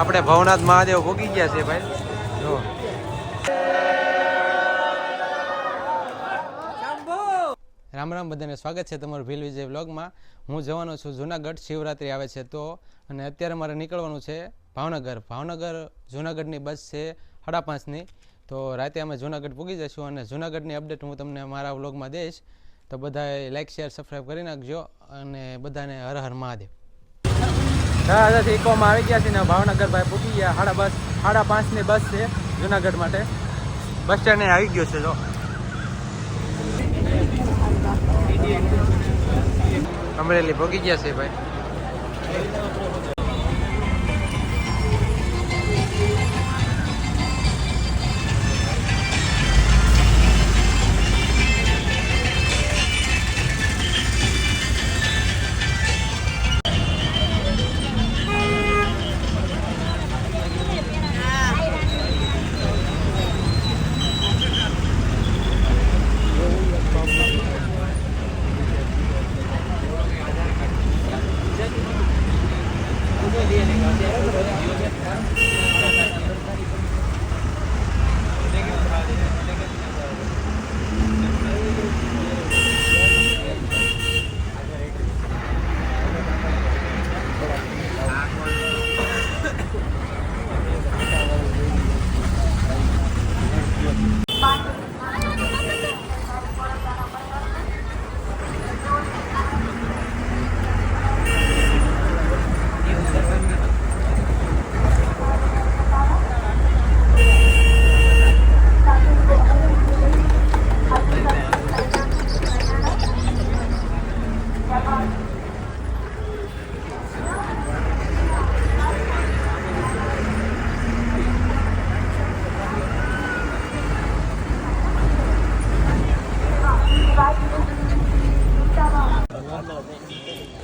આપણે ભવનાથ મહાદેવ ભોગી ગયા છે ભાઈ જો રામ રામ બધાને સ્વાગત છે તમારું ભીલ વિજય વ્લોગમાં હું જવાનો છું જુનાગઢ શિવરાત્રિ આવે છે તો અને અત્યારે મારે નીકળવાનું છે ભાવનગર જુનાગઢની બસ છે 5:30ની તો રાતે અમે જુનાગઢ પૂગી જઈશું અને જુનાગઢની અપડેટ હું તમને મારા વ્લોગમાં દઈશ તો બધાએ લાઈક શેર સબસ્ક્રાઈબ કરી નાખજો અને બધાને હર હર મહાદેવ દાદાથી ઇકોમાં આવી ગયા છે ને ભાવનગર ભાઈ પૂગી ગયા 5:30ની બસ છે જુનાગઢ માટે બસ સ્ટેન્ડે આવી ગયો છે જો અમરેલી ભોગી ગયા છે ભાઈ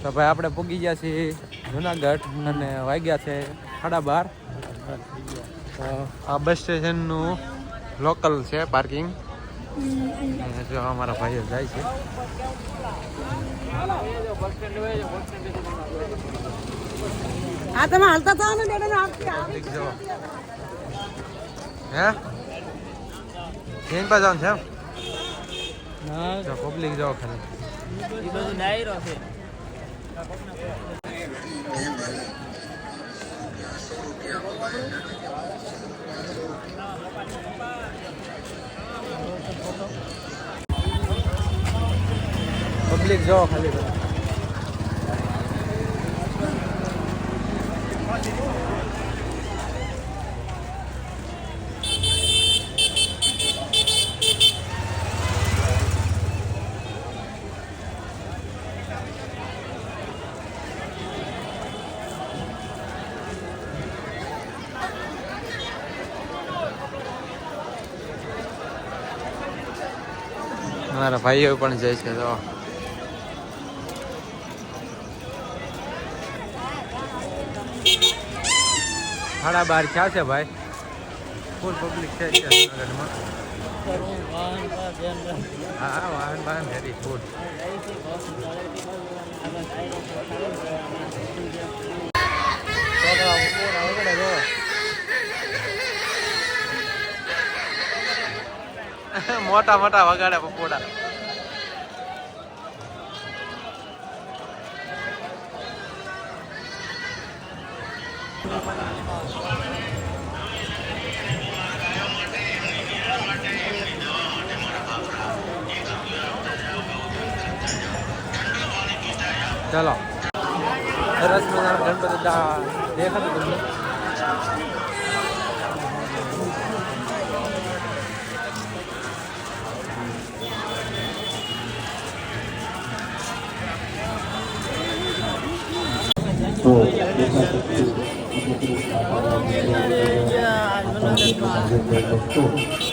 તો ભાઈ આપણે પૂગી ગયા છીએ જુનાગઢ અને વાગ્યા છે 12:30 આ બસ સ્ટેશનનું લોકલ છે પાર્કિંગ જો અમારા ભાઈઓ જાય છે હા તમે હાલતા થાઓ ને પબ્લિક જો હે ટ્રેન પર જવાનું છે જો પબ્લિક જો ખાલી એ બધું ડાયરો છે પબ્લિક જો ખાલી મારા ભાઈઓ પણ જાય છે તો 12:30 ક્યાં છે ભાઈ ફૂલ પબ્લિક છે જુનાગઢમાં હા વાહન હેરી ફૂલ મોટા મોટા વગાડે પપોડા ચાલો સરસ મજાના ગણપતિ દેખાતું તમને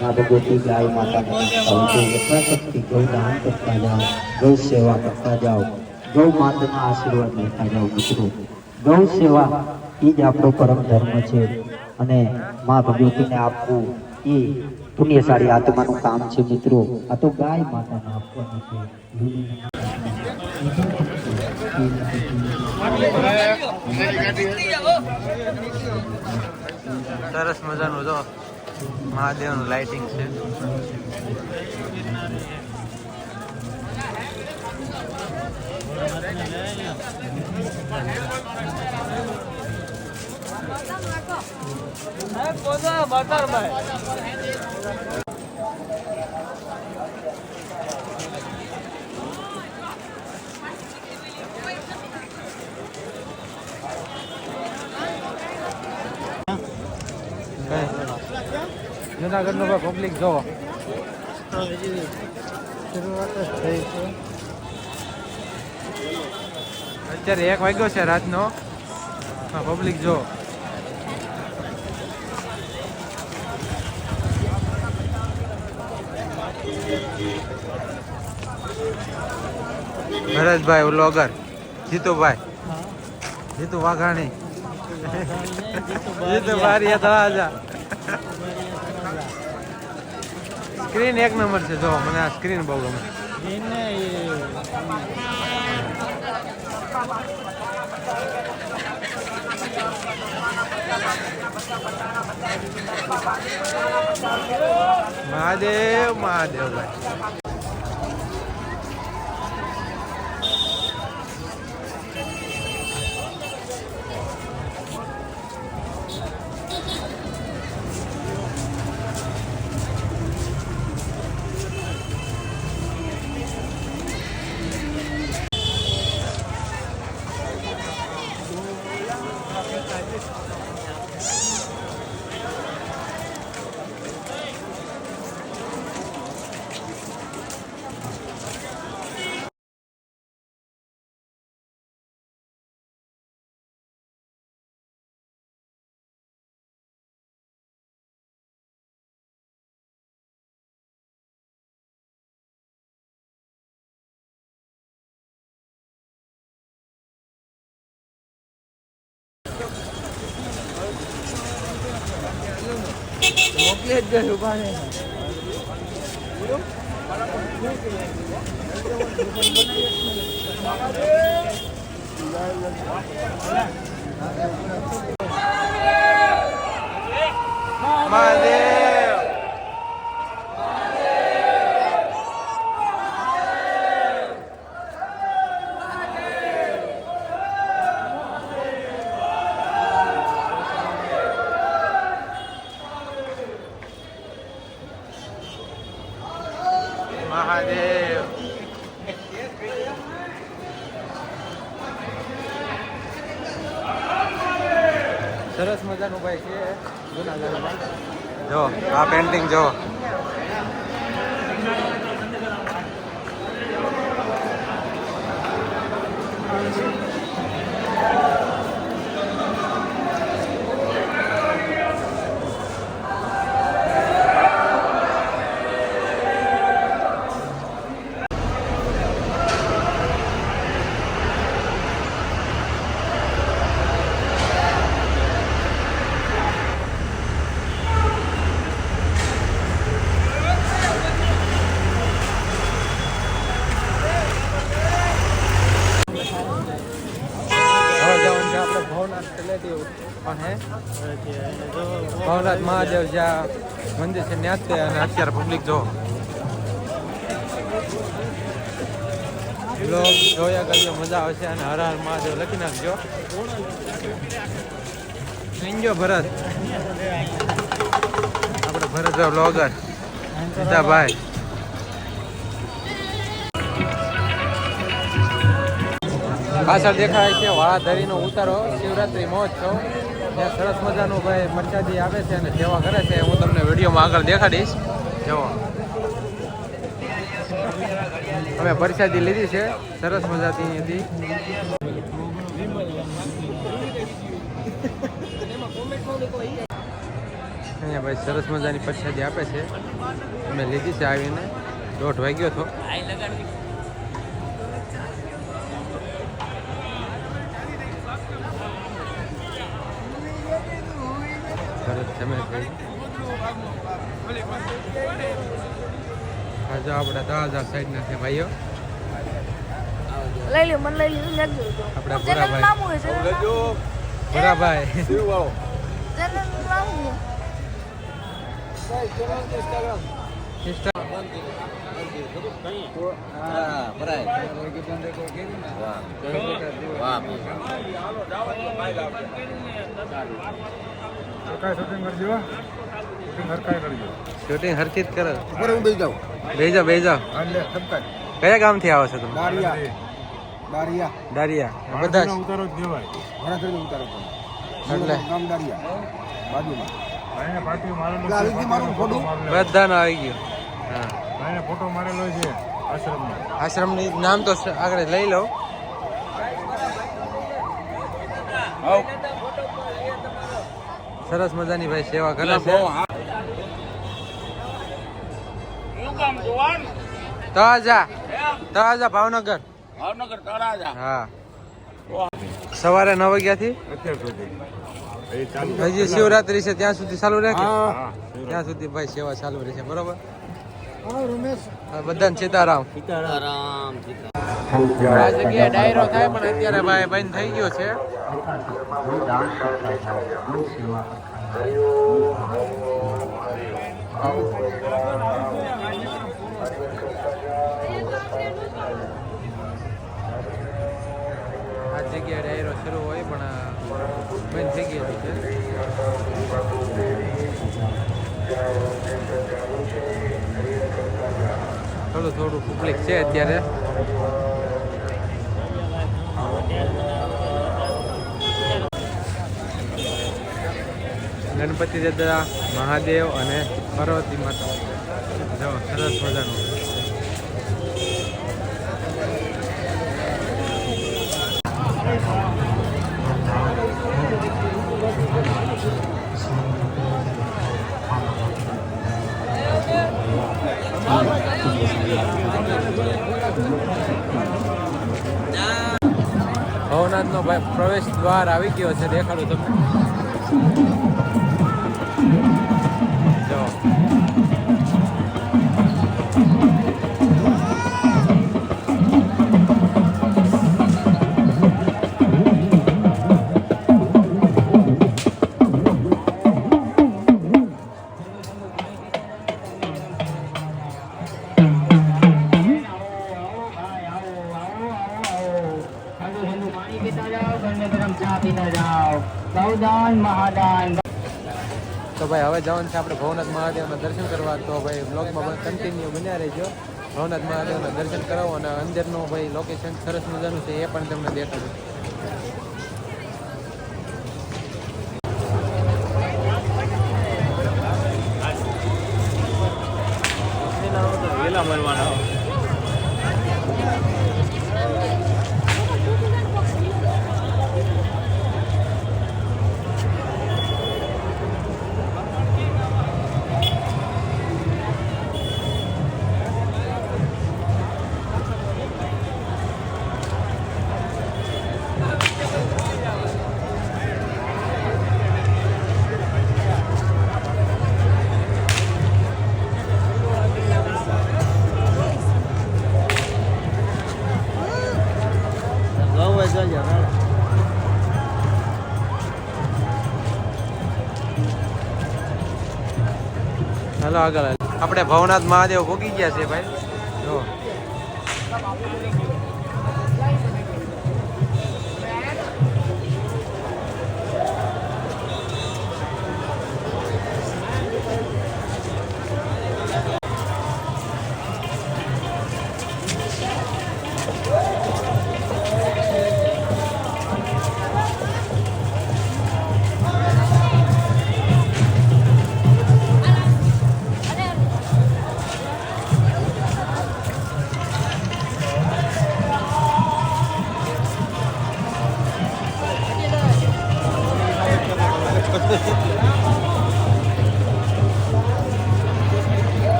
भगवती गाय माता यथाशक्ति गौदान करता जाओ गौ सेवा करता जाओ गौ माता आशीर्वाद लेता जाओ मित्रों गौ सेवा એ જ આપણો પરમ ધર્મ છે અને માં ભગવતીને આપવું એ પુણ્યશાળી આત્માનું કામ છે મિત્રો આ તો ગાય માતાને આપવાનું છે સરસ મજાનું જો મહાદેવનું લાઇટિંગ છે. જુનાગઢ નો પબ્લિક જોવો શરૂઆત જ થઈ છે. અત્યારે 1 વાગ્યો છે રાતનો. પબ્લિક જો Bharatbhai vlogger Jitubhai Jitu Vaghani Jitu Bariya Talaja. Screen 1 number છે. જો મને આ સ્ક્રીન બહુ ગમે. મહાદેવ મહાદેવ ભાઈ. મોકલી જ ગયું પાણી. મહાદેવ મહાદેવ. સરસ મજાનું ભાઈ છે જુનાગઢમાં. જો આ પેન્ટિંગ જો ભવનાથ મહાદેવ જ્યાં મંદિર છે ત્યાં જ. અને અત્યારે પબ્લિક જો બ્લોગ જોયા કરજો, મજા આવશે. અને હર હર મહાદેવ લખી નાખજો. થેન્ક યુ ભરત. આપણે ભરતભાઈ બ્લોગર સીતાભાઈ. પાછળ દેખાય છે વાળાધરીનો ઉતારો શિવરાત્રી મહોત્સવ. ત્યાં સરસ મજાનું ભાઈ પ્રસાદી આવે છે અને સેવા કરે છે. હું તમને વિડીયોમાં આગળ દેખાડીશ. જુઓ અમે પ્રસાદી લીધી છે સરસ મજાથી હતી. અહીંયા ભાઈ સરસ મજાની પ્રસાદી આપે છે. અમે લીધી છે આવીને 1:30 વાગ્યો હતો. જો આપણા 10,000 સાઈડના છે ભાઈઓ. લઈ લ્યો મને લઈ લીધું મેં કીધું આપણા ચેનલ ભોરાભાઈ. નામ હોય છે ભોરાભાઈ ચેનલ નામ હોય શૂટિંગ હરખી જ કરો. બેહી જાઓ. કયા ગામથી આવો છો તમે? દારિયા. બધા જ? એટલે બધાનો આવી ગયો. હા, ફોટો મારેલો છે આશ્રમની નામ તો આગળ લઈ લો. સરસ મજાની ભાઈ સેવા કરે છે. તળાજા ભાવનગર. હા, સવારે 9 વાગ્યાથી અત્યાર સુધી એ ચાલુ હજી શિવરાત્રી છે ત્યાં સુધી ચાલુ રહે કે? ત્યાં સુધી ભાઈ સેવા ચાલુ રહેશે. બરોબર. હા, બધાને સીતારામ. આ જગ્યાએ ડાયરો થાય પણ અત્યારે ભાઈ બંધ થઈ ગયો છે. દાન કરતા જાઓ, ગૌ સેવા કરતા જાઓ. આ જગ્યાએ ડાયરો શરૂ હોય પણ બંધ થઈ ગયેલું છે. થોડું પબ્લિક છે અત્યારે. ગણપતિ દાદા, મહાદેવ અને પાર્વતી માતા. જો સરસ મજાનું. ભવનાથનો ભાઈ પ્રવેશ દ્વાર આવી ગયો છે. દેખાડું તમને. જો તો ભાઈ હવે જવાનું છે આપણે ભવનાથ મહાદેવના દર્શન કરવા. તો ભાઈ બ્લોગમાં કન્ટિન્યુ બન્યા રહેજો. ભવનાથ મહાદેવના દર્શન કરાવો અને અંદરનું ભાઈ લોકેશન સરસ મજાનું છે એ પણ તમને દેખાડું. વેલા મળવાના હાલો આગળ. આપણે ભવનાથ મહાદેવ ભોગી ગયા છે ભાઈ. જો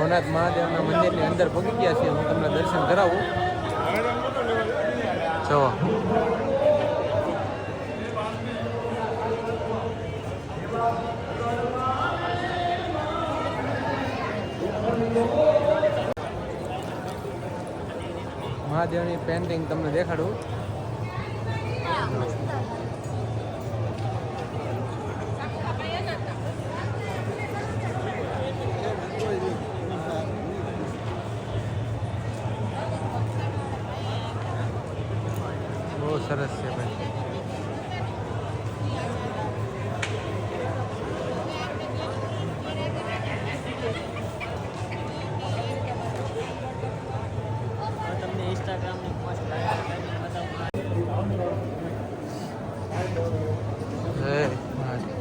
ભવનાથ મહાદેવના મંદિરની અંદર પહોંચી ગયા છીએ. હું તમને દર્શન કરાવું. જો મહાદેવની પેન્ટિંગ તમને દેખાડું. બહુ સરસ છે ભાઈ. જય મહાદેવ.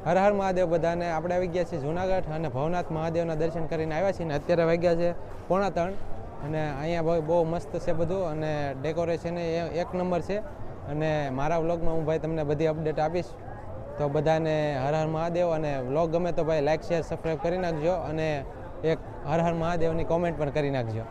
હર હર મહાદેવ બધાને. આપણે આવી ગયા છીએ જુનાગઢ અને ભવનાથ મહાદેવના દર્શન કરીને આવ્યા છીએ. ને અત્યારે વાગ્યા છે 2:45 અને અહીંયા બહુ મસ્ત છે બધું અને ડેકોરેશન એક નંબર છે. અને મારા વ્લોગમાં હું ભાઈ તમને બધી અપડેટ આપીશ. તો બધાને હર હર મહાદેવ. અને વ્લોગ ગમે તો ભાઈ લાઈક શેર સબસ્ક્રાઈબ કરી નાખજો અને એક હર હર મહાદેવની કોમેન્ટ પણ કરી નાખજો.